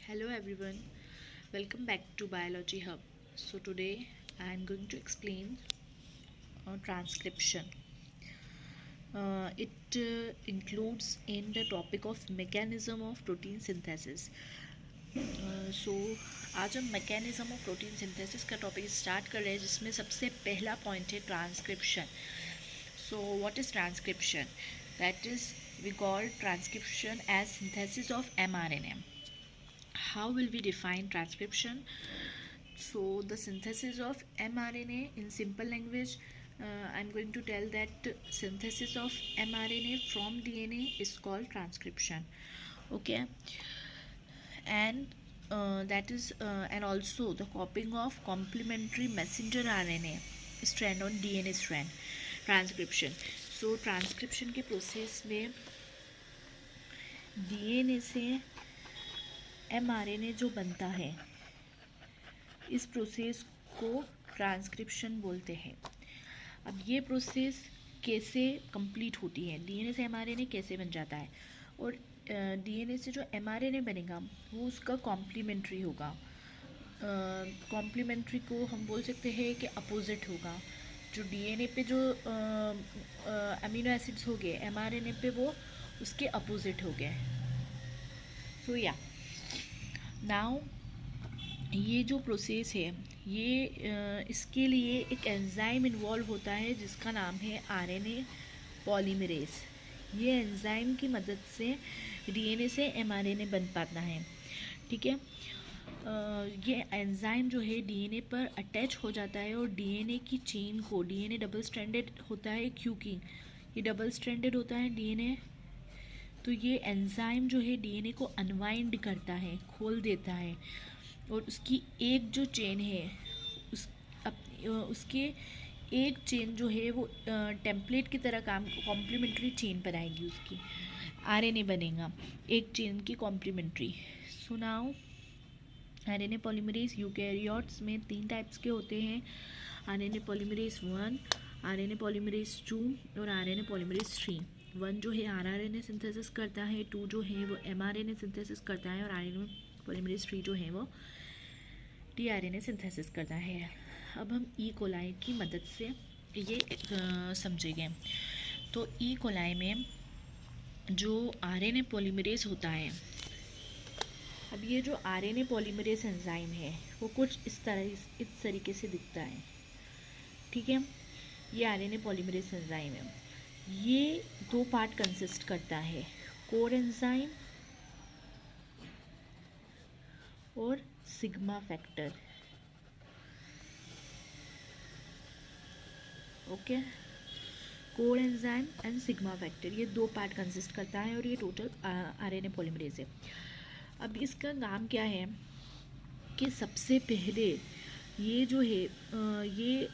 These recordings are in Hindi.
Hello everyone, welcome back to Biology Hub. So today I am going to explain transcription. It includes in the topic of mechanism of protein synthesis. So आज हम मैकेनिज्म ऑफ प्रोटीन सिंथेसिस का टॉपिक स्टार्ट कर रहे हैं जिसमें सबसे पहला पॉइंट है transcription. So what is transcription? That is we call transcription as synthesis of mRNA. How will we define transcription? So the synthesis of mRNA in simple language, I'm going to tell that synthesis of mRNA from DNA is called transcription. Okay, and and also the copying of complementary messenger RNA strand on DNA strand, transcription. So transcription के प्रोसेस में DNA से mRNA जो बनता है इस प्रोसेस को ट्रांसक्रिप्शन बोलते हैं. अब ये प्रोसेस कैसे कंप्लीट होती है, डीएनए से एमआरएनए कैसे बन जाता है, और डीएनए से जो एमआरएनए बनेगा वो उसका कॉम्प्लीमेंट्री होगा. कॉम्प्लीमेंट्री को हम बोल सकते हैं कि अपोजिट होगा. जो डीएनए पे जो अमीनो एसिड्स हो गए एमआरएनए पे वो उसके अपोजिट हो गए. सो या नाउ ये जो प्रोसेस है ये इसके लिए एक एंजाइम इन्वॉल्व होता है जिसका नाम है आरएनए पॉलीमरेज. ये एंजाइम की मदद से डीएनए से एमआरएनए बन पाता है. ठीक है, ये एंजाइम जो है डीएनए पर अटैच हो जाता है और डीएनए की चेन को, डीएनए डबल स्ट्रैंडेड होता है क्योंकि ये डबल स्ट्रैंडेड होता है डीएनए, तो ये एंजाइम जो है डीएनए को अनवाइंड करता है, खोल देता है, और उसकी एक जो चेन है उसके एक चेन जो है वो टेम्पलेट की तरह काम कॉम्प्लीमेंट्री चेन बनाएगी, उसकी आरएनए बनेगा एक चेन की complementary. So now RNA polymerase eukaryotes में 3 टाइप्स के होते हैं, आरएनए पॉलीमरेज 1, आरएनए पॉलीमरेज 2 और आरएनए पॉलीमरेज 3. 1 जो है आरआरएनए सिंथेसिस करता है, 2 जो है वो एमआरएनए सिंथेसिस करता है और आरएनए पॉलीमरेज 3 जो है वो टीआरएनए सिंथेसिस करता है. अब हम ई कोलाई की मदद से ये समझेंगे. तो ई कोलाई में जो आरएनए पॉलीमरेज होता है, अब ये जो आरएनए पॉलीमरेज एंजाइम है वो कुछ इस तरीके से दिखता है. ठीक है, ये आरएनए पॉलीमरेज एंजाइम है. ये 2 पार्ट कंसिस्ट करता है, कोर एंजाइम और sigma factor. Okay, core enzyme and sigma factor, ये 2 पार्ट कंसिस्ट करता है और ये टोटल आरएनए पॉलीमरेज है. अब इसका काम क्या है कि सबसे पहले ये जो है ये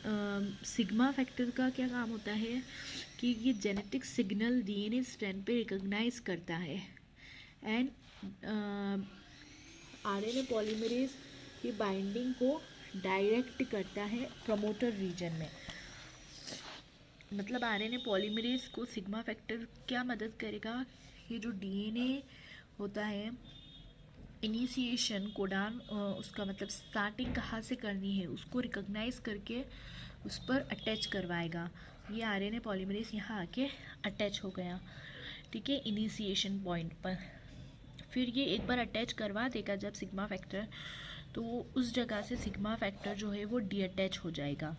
सिग्मा फैक्टर का क्या काम होता है कि ये जेनेटिक सिग्नल डीएनए स्ट्रैंड पे रिकॉग्नाइज करता है एंड आरएनए पॉलीमरेज की बाइंडिंग को डायरेक्ट करता है प्रमोटर रीजन में. मतलब आरएनए पॉलीमरेज को सिग्मा फैक्टर क्या मदद करेगा, ये जो डीएनए होता है इनिशिएशन कोडान, उसका मतलब स्टार्टिंग कहाँ से करनी है उसको रिकॉग्नाइज करके उस पर अटैच करवाएगा. ये आरएनए पॉलीमरेज यहाँ आके अटैच हो गया. ठीक है, इनिशिएशन पॉइंट पर. फिर ये एक बार अटैच करवा देगा जब सिग्मा फैक्टर, तो उस जगह से सिग्मा फैक्टर जो है वो डीअटैच हो जाएगा.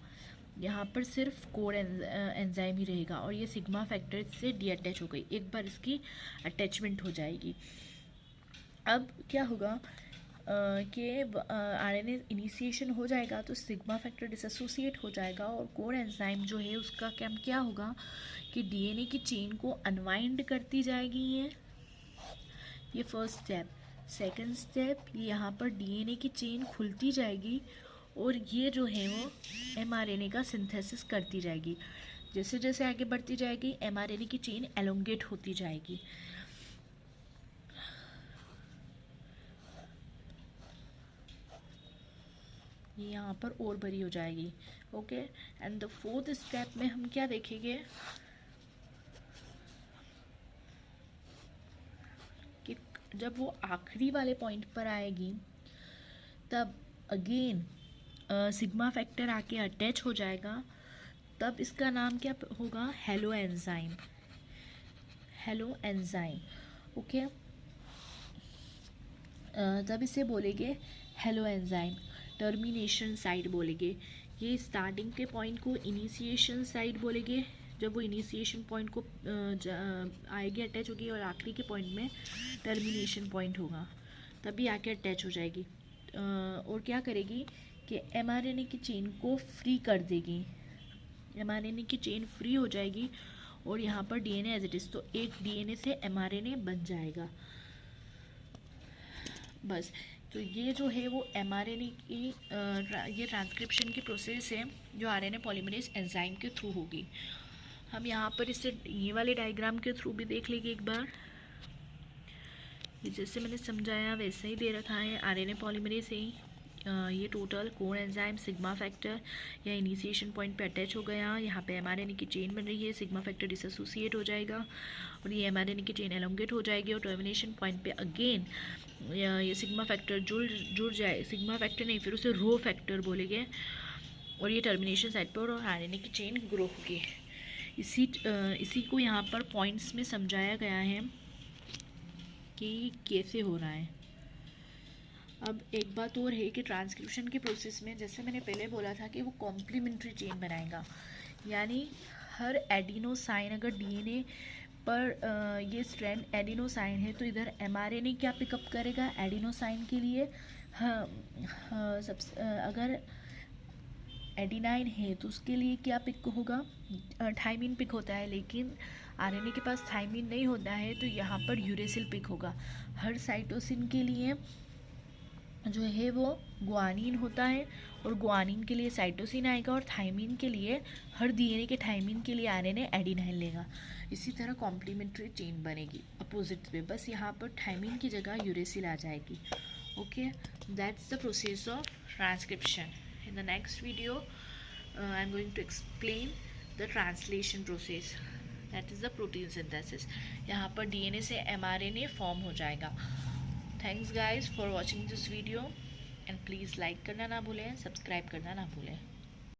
यहाँ पर सिर्फ कोर एंजाइम ही रहेगा और ये सिग्मा फैक्टर से डीअटैच हो गई, एक बार इसकी अटैचमेंट हो जाएगी. अब क्या होगा कि आरएनए इनिशिएशन हो जाएगा तो सिग्मा फैक्टर डिसएसोसिएट हो जाएगा और कोर एंजाइम जो है उसका काम क्या होगा कि डीएनए की चेन को अनवाइंड करती जाएगी. ये फर्स्ट स्टेप. सेकंड स्टेप, ये यहाँ पर डीएनए की चेन खुलती जाएगी और ये जो है वो एमआरएनए का सिंथेसिस करती जाएगी. जैसे जैसे आगे बढ़ती जाएगी एमआरएनए की चेन एलोंगेट होती जाएगी. ये यहाँ पर और बड़ी हो जाएगी. Okay, and the 4th step में हम क्या देखेंगे कि जब वो आखिरी वाले पॉइंट पर आएगी तब अगेन सिग्मा फैक्टर आके अटैच हो जाएगा, तब इसका नाम क्या होगा, hello enzyme, hello enzyme. Okay, तब इसे बोलेंगे हेलो एंजाइम, टर्मिनेशन साइट बोलेंगे। ये स्टार्टिंग के पॉइंट को इनिशिएशन साइट बोलेंगे, जब वो इनिशिएशन पॉइंट को आएगी अटैच होगी, और आखिरी के पॉइंट में टर्मिनेशन पॉइंट होगा, तभी आके अटैच हो जाएगी। और क्या करेगी कि एमआरएनए की चेन को फ्री कर देगी, एमआरएनए की चेन फ्री हो जाएगी और यहाँ पर डीएनए एज इट इज़, तो एक डीएनए से एमआरएनए बन जाएगा बस। तो ये जो है वो एमआरएनए की ये ट्रांसक्रिप्शन की प्रोसेस है जो आरएनए पॉलीमरेज एंजाइम के थ्रू होगी। हम यहाँ पर इसे ये वाले डायग्राम के थ्रू भी देख लेंगे एक बार। जैसे मैंने समझाया वैसे ही दे रखा है, आरएनए पॉलीमरेज से ही ये total core enzyme sigma factor या इनिशिएशन पॉइंट पे अटैच हो गया, यहाँ पे एमआरएनए की चेन बन रही है, सिग्मा फैक्टर डिसोसिएट हो जाएगा और ये एमआरएनए की चेन एलोंगेट हो जाएगी और टर्मिनेशन पॉइंट पे अगेन ये सिग्मा फैक्टर जुड़ जाए, सिग्मा फैक्टर नहीं फिर उसे रो फैक्टर बोलेंगे, और ये टर्मिनेशन साइड पर और आरएनए की चेन ग्रो होगी। इसी को यहाँ पर पॉइंट्स में समझाया गया है कि कैसे हो रहा है। अब एक बात और है कि ट्रांसक्रिप्शन के प्रोसेस में जैसे मैंने पहले बोला था कि वो कॉम्प्लीमेंट्री चेन बनाएगा, यानी हर एडिनोसाइन, अगर डीएनए पर ये स्ट्रैंड एडिनोसाइन है तो इधर एमआरएनए क्या पिकअप करेगा एडिनोसाइन के लिए, अगर एडिनाइन है तो उसके लिए क्या पिक होगा, थाइमिन पिक होता है, लेकिन आरएनए के पास थाइमिन नहीं होता है तो यहाँ पर यूरेसिल पिक होगा। हर साइटोसिन के लिए जो है वो ग्वानिन होता है और ग्वानिन के लिए साइटोसिन आएगा, और थाइमिन के लिए हर डीएनए के थाइमिन के लिए आरएनए एडिनाइन लेगा। इसी तरह कॉम्प्लीमेंट्री चेन बनेगी अपोजिट में, बस यहाँ पर थाइमिन की जगह यूरेसिल आ जाएगी। Okay, that's the process of transcription. In the next video, I'm going to explain the translation process, that is the protein synthesis. यहाँ पर DNA से mRNA फॉर्म हो जाएगा। Thanks guys for watching this video and please like करना ना भूलें, सब्सक्राइब करना ना भूलें।